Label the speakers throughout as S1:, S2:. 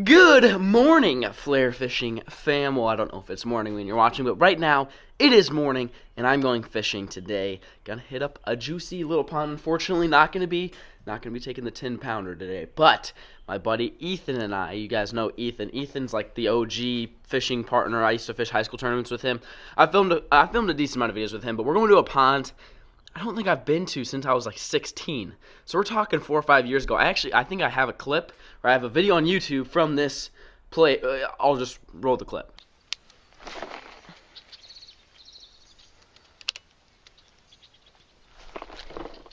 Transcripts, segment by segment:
S1: Good morning, flare fishing fam. Well, I don't know if it's morning when you're watching, but right now it is morning, and I'm going fishing today. Gonna hit up a juicy little pond. Unfortunately, not gonna be taking the 10-pounder today, but my buddy Ethan and I, you guys know Ethan. Ethan's like the OG fishing partner. I used to fish high school tournaments with him. I filmed a decent amount of videos with him, but we're going to a pond I don't think I've been to since I was like 16. So we're talking 4 or 5 years ago. I think I have a clip, or I have a video on YouTube from this play. I'll just roll the clip.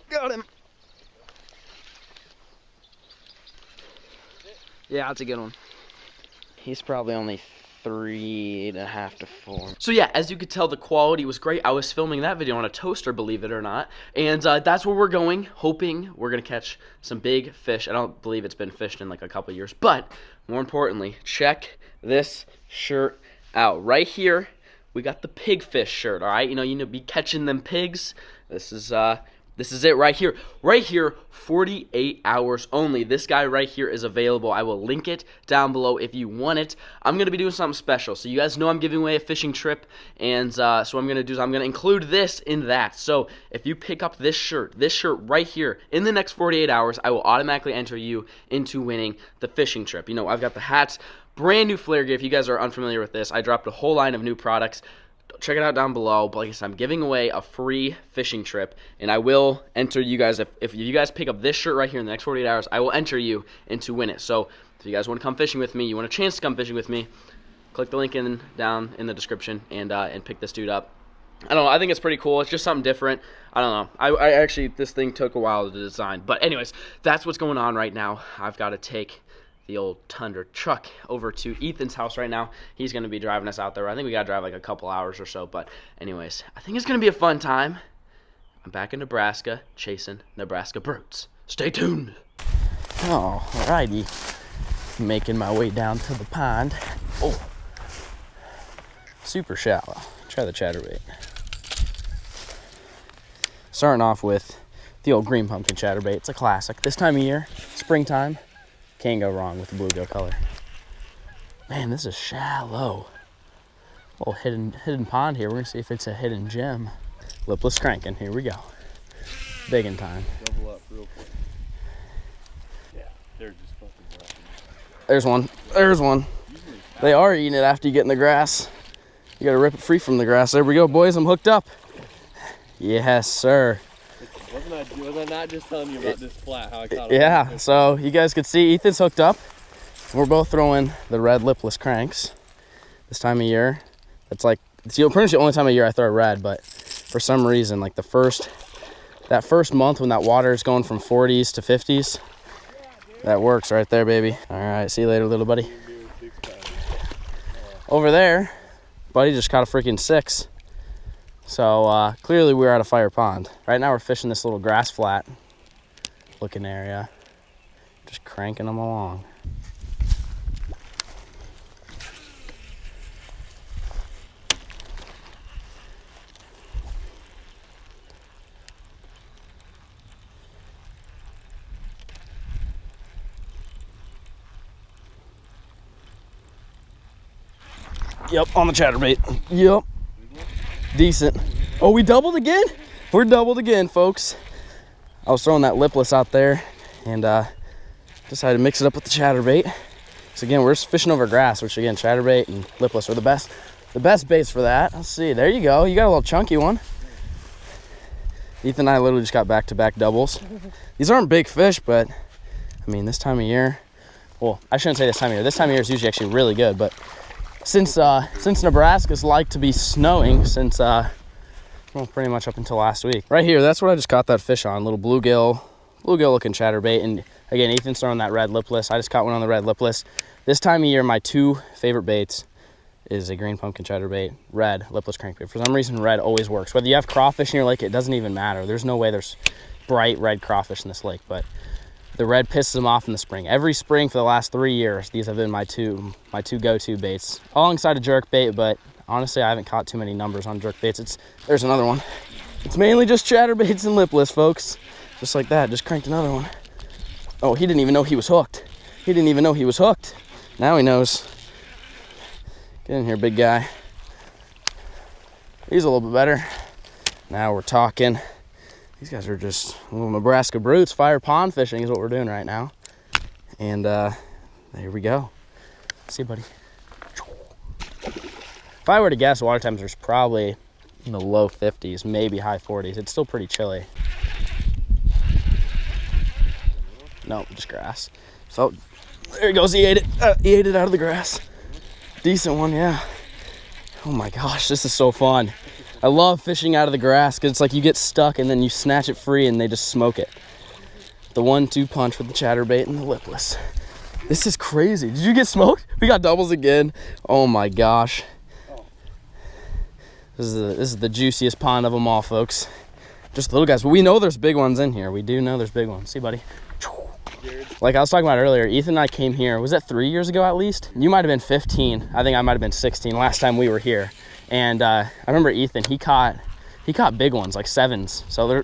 S1: Got him. Yeah, that's a good one. He's probably only 3.5 to 4. So yeah, as you could tell, the quality was great. I was filming that video on a toaster, believe it or not, and that's where we're going, hoping we're gonna catch some big fish. I don't believe it's been fished in like a couple years, but more importantly, check this shirt out. Right here, we got the pig fish shirt. All right, you know, be catching them pigs. This is it right here. Right here, 48 hours only. This guy right here is available. I will link it down below if you want it. I'm going to be doing something special. So you guys know I'm giving away a fishing trip. And so what I'm going to do is I'm going to include this in that. So if you pick up this shirt right here, in the next 48 hours, I will automatically enter you into winning the fishing trip. You know, I've got the hats, brand new flare gear. If you guys are unfamiliar with this, I dropped a whole line of new products. Check it out down below. But like I said, I'm giving away a free fishing trip, and I will enter you guys. If you guys pick up this shirt right here in the next 48 hours, I will enter you into win it. So if you guys want to come fishing with me, you want a chance to come fishing with me, click the link down in the description and pick this dude up. I don't know. I think it's pretty cool. It's just something different. I don't know. I actually, this thing took a while to design. But anyways, that's what's going on right now. I've got to take the old Tundra truck over to Ethan's house right now. He's going to be driving us out there. I think we got to drive like a couple hours or so. But anyways, I think it's going to be a fun time. I'm back in Nebraska chasing Nebraska brutes. Stay tuned. Oh, alrighty. Making my way down to the pond. Oh, super shallow. Try the chatterbait. Starting off with the old green pumpkin chatterbait. It's a classic. This time of year, springtime, can't go wrong with the bluegill color. Man, this is shallow. Little hidden pond here. We're gonna see if it's a hidden gem. Lipless cranking. Here we go. Big in time.
S2: Double up real quick. Yeah, they're just fucking brushing.
S1: There's one. There's one. They are eating it after you get in the grass. You gotta rip it free from the grass. There we go, boys. I'm hooked up. Yes, sir.
S2: Was I not just telling you about this flat, how I caught it?
S1: Yeah, so you guys could see Ethan's hooked up. We're both throwing the red lipless cranks this time of year. It's like, it's pretty much the only time of year I throw red, but for some reason, like that first month when that water is going from 40s to 50s, that works right there, baby. All right, see you later, little buddy. Over there, buddy just caught a freaking 6. So clearly we're at a fire pond. Right now we're fishing this little grass flat looking area. Just cranking them along. Yep, on the chatterbait. Yep. Decent. Oh, we doubled again? We're doubled again, folks. I was throwing that lipless out there and decided to mix it up with the chatterbait. So again, we're just fishing over grass, which again, chatterbait and lipless are the best baits for that. Let's see, there you go. You got a little chunky one. Ethan and I literally just got back-to-back doubles. These aren't big fish, but I mean, this time of year, well, I shouldn't say this time of year. This time of year is usually actually really good, but since Nebraska's like to be snowing well, pretty much up until last week. Right here, that's what I just caught that fish on, little bluegill looking chatterbait. And again, Ethan's throwing that red lipless. I just caught one on the red lipless. This time of year, my 2 favorite baits is a green pumpkin chatterbait, red lipless crankbait. For some reason, red always works. Whether you have crawfish in your lake, it doesn't even matter. There's no way there's bright red crawfish in this lake, but the red pisses them off in the spring. Every spring for the last 3 years, these have been my two go-to baits, alongside a jerk bait, but honestly, I haven't caught too many numbers on jerk baits. There's another one. It's mainly just chatterbaits and lipless, folks. Just like that, just cranked another one. Oh, he didn't even know he was hooked. He didn't even know he was hooked. Now he knows. Get in here, big guy. He's a little bit better. Now we're talking. These guys are just little Nebraska brutes. Fire pond fishing is what we're doing right now. And there we go. See you, buddy. If I were to guess, water temperature's probably in the low 50s, maybe high 40s. It's still pretty chilly. No, just grass. So there he goes. He ate it. He ate it out of the grass. Decent one, yeah. Oh my gosh, this is so fun. I love fishing out of the grass because it's like you get stuck and then you snatch it free and they just smoke it. The 1-2 punch with the chatterbait and the lipless. This is crazy. Did you get smoked? We got doubles again. Oh my gosh. This is the juiciest pond of them all, folks. Just little guys. But we know there's big ones in here. We do know there's big ones. See, buddy? Like I was talking about earlier, Ethan and I came here, was that 3 years ago at least? You might have been 15. I think I might have been 16 last time we were here. And I remember Ethan, he caught big ones, like 7s. So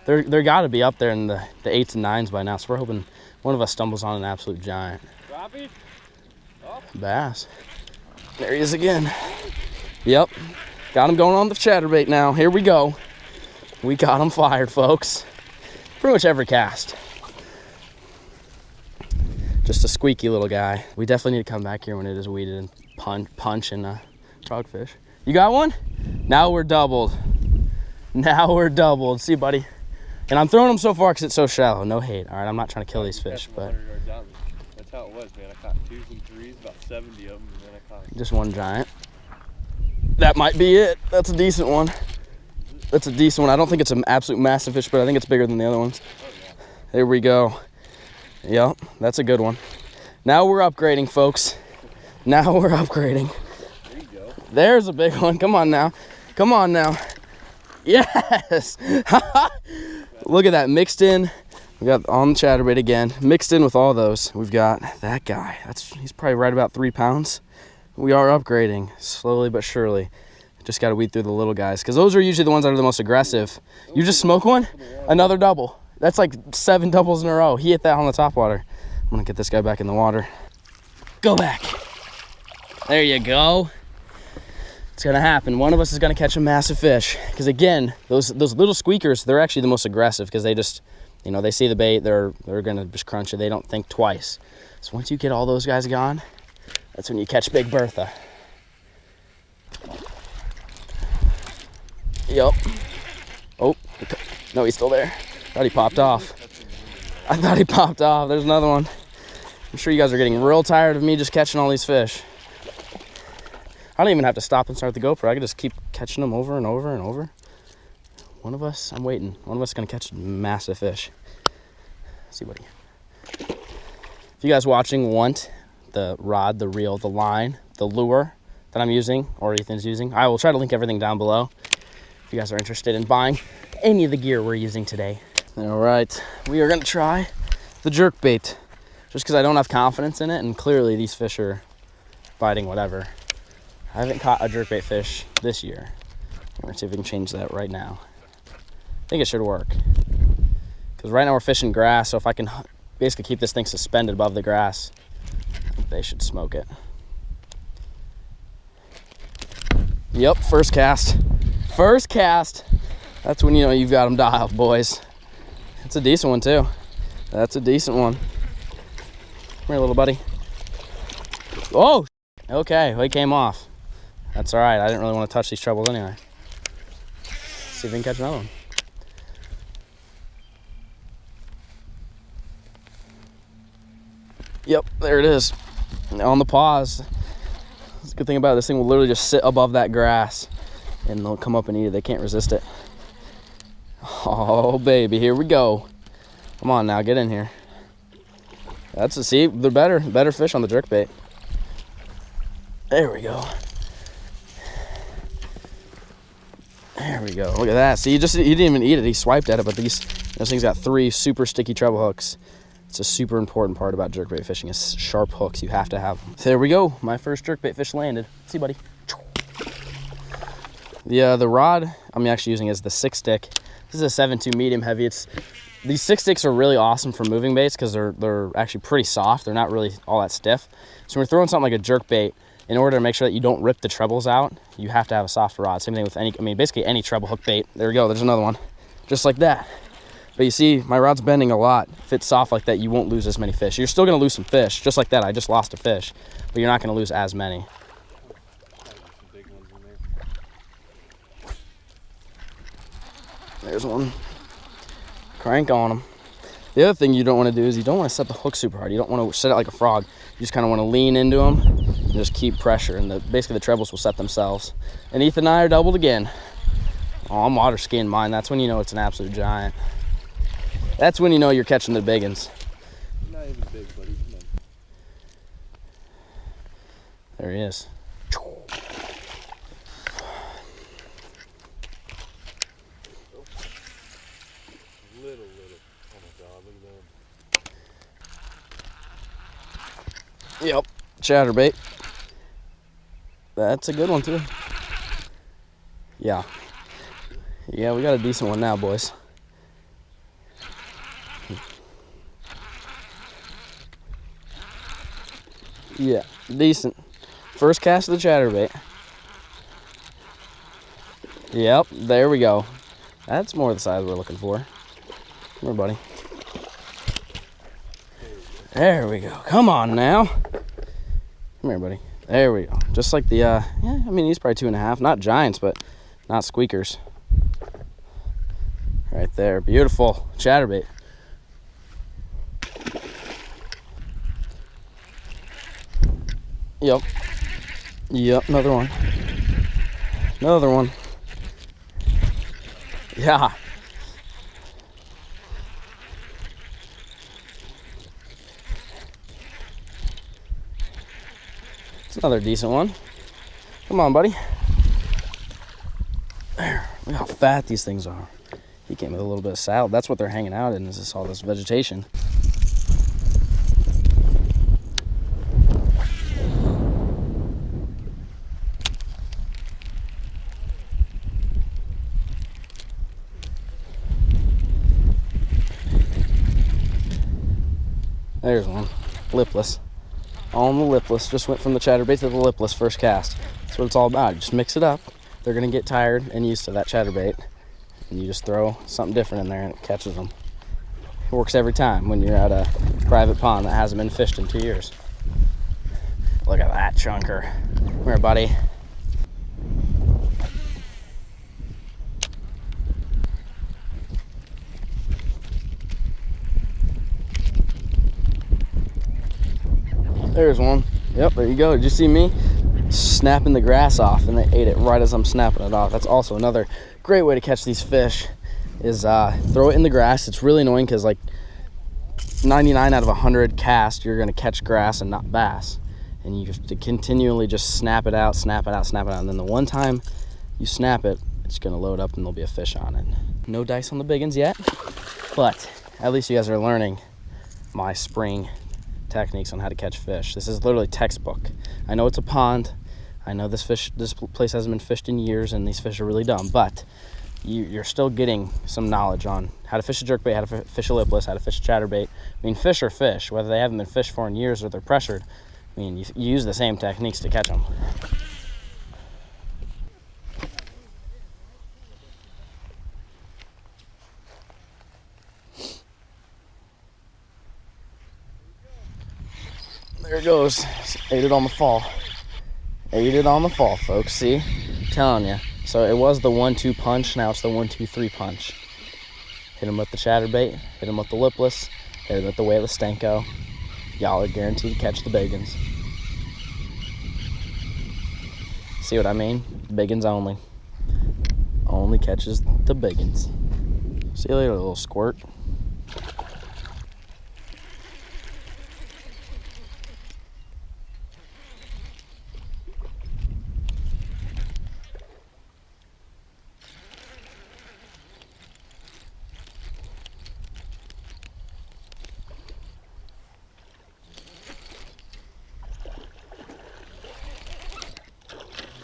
S1: they're got to be up there in the 8s and 9s by now. So we're hoping one of us stumbles on an absolute giant.
S2: Crappie? Oh.
S1: Bass. There he is again. Yep. Got him going on the chatterbait now. Here we go. We got him fired, folks. Pretty much every cast. Just a squeaky little guy. We definitely need to come back here when it is weeded and punch and frogfish. You got one? Now we're doubled. Now we're doubled. See, buddy? And I'm throwing them so far because it's so shallow. No hate. All right, I'm not trying to kill these fish, but
S2: that's how it was, man. I caught 2s and 3s, about 70 of them, and then I caught
S1: just one giant. That might be it. That's a decent one. That's a decent one. I don't think it's an absolute massive fish, but I think it's bigger than the other ones.
S2: Oh, yeah.
S1: There we go. Yep, that's a good one. Now we're upgrading, folks. Now we're upgrading.
S2: There you go.
S1: There's a big one. Come on now. Come on now. Yes. Look at that mixed in. We got on the chatterbait again. Mixed in with all those. We've got that guy. He's probably right about 3 pounds. We are upgrading slowly but surely. Just got to weed through the little guys because those are usually the ones that are the most aggressive. You just smoke one, another double. That's like 7 doubles in a row. He hit that on the top water. I'm gonna get this guy back in the water. Go back. There you go. It's gonna happen. One of us is gonna catch a massive fish. Because again, those little squeakers, they're actually the most aggressive because they just, you know, they see the bait, they're gonna just crunch it. They don't think twice. So once you get all those guys gone, that's when you catch Big Bertha. Yep. Oh, no, he's still there. Thought he popped off. I thought he popped off. There's another one. I'm sure you guys are getting real tired of me just catching all these fish. I don't even have to stop and start the GoPro. I can just keep catching them over and over and over. One of us, I'm waiting. One of us is gonna catch massive fish. See, buddy. If you guys watching want the rod, the reel, the line, the lure that I'm using or Ethan's using, I will try to link everything down below if you guys are interested in buying any of the gear we're using today. All right, we are gonna try the jerk bait just because I don't have confidence in it, and clearly these fish are biting whatever. I haven't caught a jerkbait fish this year. We're gonna see if we can change that right now. I think it should work. Because right now we're fishing grass, so if I can basically keep this thing suspended above the grass, they should smoke it. Yep, first cast. First cast. That's when you know you've got them dialed, boys. It's a decent one too. That's a decent one. Come here, little buddy. Oh, okay, well, he came off. That's all right. I didn't really want to touch these trebles anyway. See if we can catch another one. Yep, there it is. On the pause. That's a good thing about it. This thing will literally just sit above that grass and they'll come up and eat it. They can't resist it. Oh, baby, here we go. Come on now, get in here. That's a, see, they're better fish on the jerkbait. There we go. There we go. Look at that. See, he didn't even eat it. He swiped at it, but those things got 3 super sticky treble hooks. It's a super important part about jerkbait fishing is sharp hooks. You have to have them. So there we go. My first jerkbait fish landed. See, buddy. The rod I'm actually using is the 6 stick. This is a 7.2 medium heavy. It's These 6 sticks are really awesome for moving baits because they're actually pretty soft. They're not really all that stiff. So when we're throwing something like a jerk bait, in order to make sure that you don't rip the trebles out, you have to have a soft rod. Same thing with basically any treble hook bait. There we go, there's another one. Just like that. But you see, my rod's bending a lot. If it's soft like that, you won't lose as many fish. You're still gonna lose some fish, just like that. I just lost a fish, but you're not gonna lose as many. There's one. Crank on them. The other thing you don't want to do is you don't want to set the hook super hard. You don't want to set it like a frog. You just kind of want to lean into them and just keep pressure, and basically the trebles will set themselves. And Ethan and I are doubled again. Oh, I'm water skiing mine. That's when you know it's an absolute giant. That's when you know you're catching the big ones.
S2: Not even big, buddy. Come on.
S1: There he is.
S2: Little. Oh my God, look at that.
S1: Yep, chatterbait. That's a good one too. Yeah, we got a decent one now, boys. Yeah, decent. First cast of the chatterbait. Yep, there we go. That's more the size we're looking for. Come here, buddy. There we go. Come on now. Come here, buddy. There we go. Just like the, yeah, I mean, he's probably 2.5. Not giants, but not squeakers. Right there. Beautiful chatterbait. Yep. Yep, another one. Another one. Yeah. It's another decent one. Come on, buddy. There. Look how fat these things are. He came with a little bit of salad. That's what they're hanging out in, is this all this vegetation. There's one. Lipless. On the lipless. Just went from the chatterbait to the lipless first cast. That's what it's all about. You just mix it up. They're going to get tired and used to that chatterbait. And you just throw something different in there and it catches them. It works every time when you're at a private pond that hasn't been fished in 2 years. Look at that chunker. Come here, buddy. There's one. Yep, there you go. Did you see me snapping the grass off, and they ate it right as I'm snapping it off? That's also another great way to catch these fish, is throw it in the grass. It's really annoying because like 99 out of 100 cast, you're going to catch grass and not bass. And you have to continually just snap it out, snap it out, snap it out. And then the one time you snap it, it's going to load up and there'll be a fish on it. No dice on the big ones yet, but at least you guys are learning my spring techniques on how to catch fish. This is literally textbook. I know it's a pond. I know this place hasn't been fished in years and these fish are really dumb, but you're still getting some knowledge on how to fish a jerkbait, how to fish a lipless, how to fish a chatterbait. I mean, fish are fish, whether they haven't been fished for in years or they're pressured. I mean, you use the same techniques to catch them. There it goes. Ate it on the fall. Ate it on the fall, folks. See? I'm telling you. So it was the 1-2 punch. Now it's the 1-2-3 punch. Hit him with the chatterbait. Hit him with the lipless. Hit him with the way of the stanko. Y'all are guaranteed to catch the big ones. See what I mean? Big ones only. Only catches the big ones. See you later, little squirt.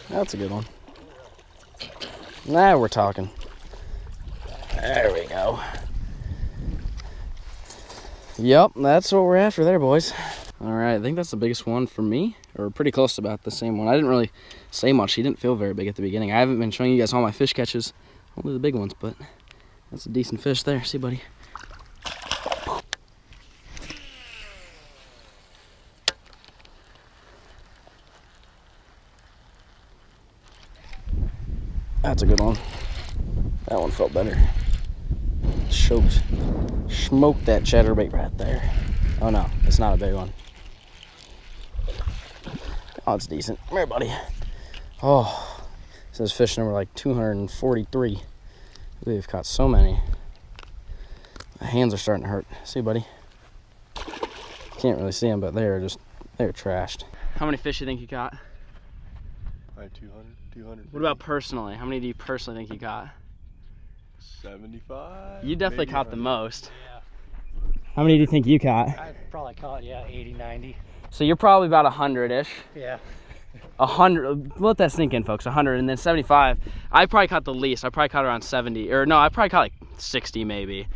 S1: That's a good one. Now we're talking. There we go. Yep, that's what we're after there, boys. All right, I think that's the biggest one for me, or pretty close to about the same one. I didn't really say much. He didn't feel very big at the beginning. I haven't been showing you guys all my fish catches, only the big ones, but that's a decent fish there. See, buddy? That's a good one. That one felt better. Smoked that chatterbait right there. Oh no, it's not a big one. Oh, it's decent. Come here, buddy. Oh, it says fish number like 243. We've caught so many. My hands are starting to hurt. See, buddy? Can't really see them, but they're trashed. How many fish do you think you caught?
S2: Like 200.
S1: What about personally? How many do you personally think you caught?
S2: 75.
S1: You definitely caught the most. Yeah. How many do you think you caught?
S3: I probably caught, 80, 90.
S1: So you're probably about 100-ish.
S3: Yeah.
S1: 100, let that sink in, folks. 100, and then 75. I probably caught the least. I probably caught around 70, or no, I probably caught like 60 maybe.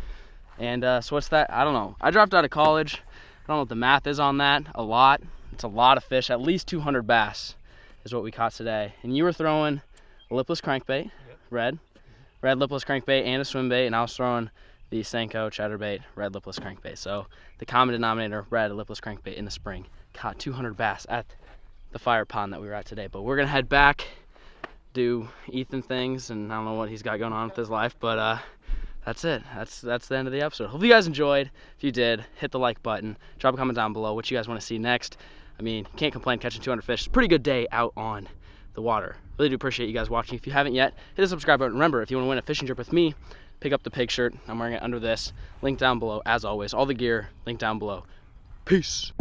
S1: And so what's that? I don't know. I dropped out of college. I don't know what the math is on that. A lot. It's a lot of fish. At least 200 bass is what we caught today. And you were throwing a lipless crankbait, yep. red lipless crankbait, and a swim bait, and I was throwing the Senko chatterbait, red lipless crankbait. So the common denominator, red lipless crankbait in the spring. Caught 200 bass at the fire pond that we were at today. But we're gonna head back, do Ethan things, and I don't know what he's got going on with his life, but that's it. That's the end of the episode. Hope you guys enjoyed. If you did, hit the like button. Drop a comment down below what you guys want to see next. I mean, can't complain catching 200 fish. It's a pretty good day out on the water. Really do appreciate you guys watching. If you haven't yet, hit the subscribe button. Remember, if you want to win a fishing trip with me, pick up the pig shirt. I'm wearing it under this. Link down below. As always, all the gear, link down below. Peace.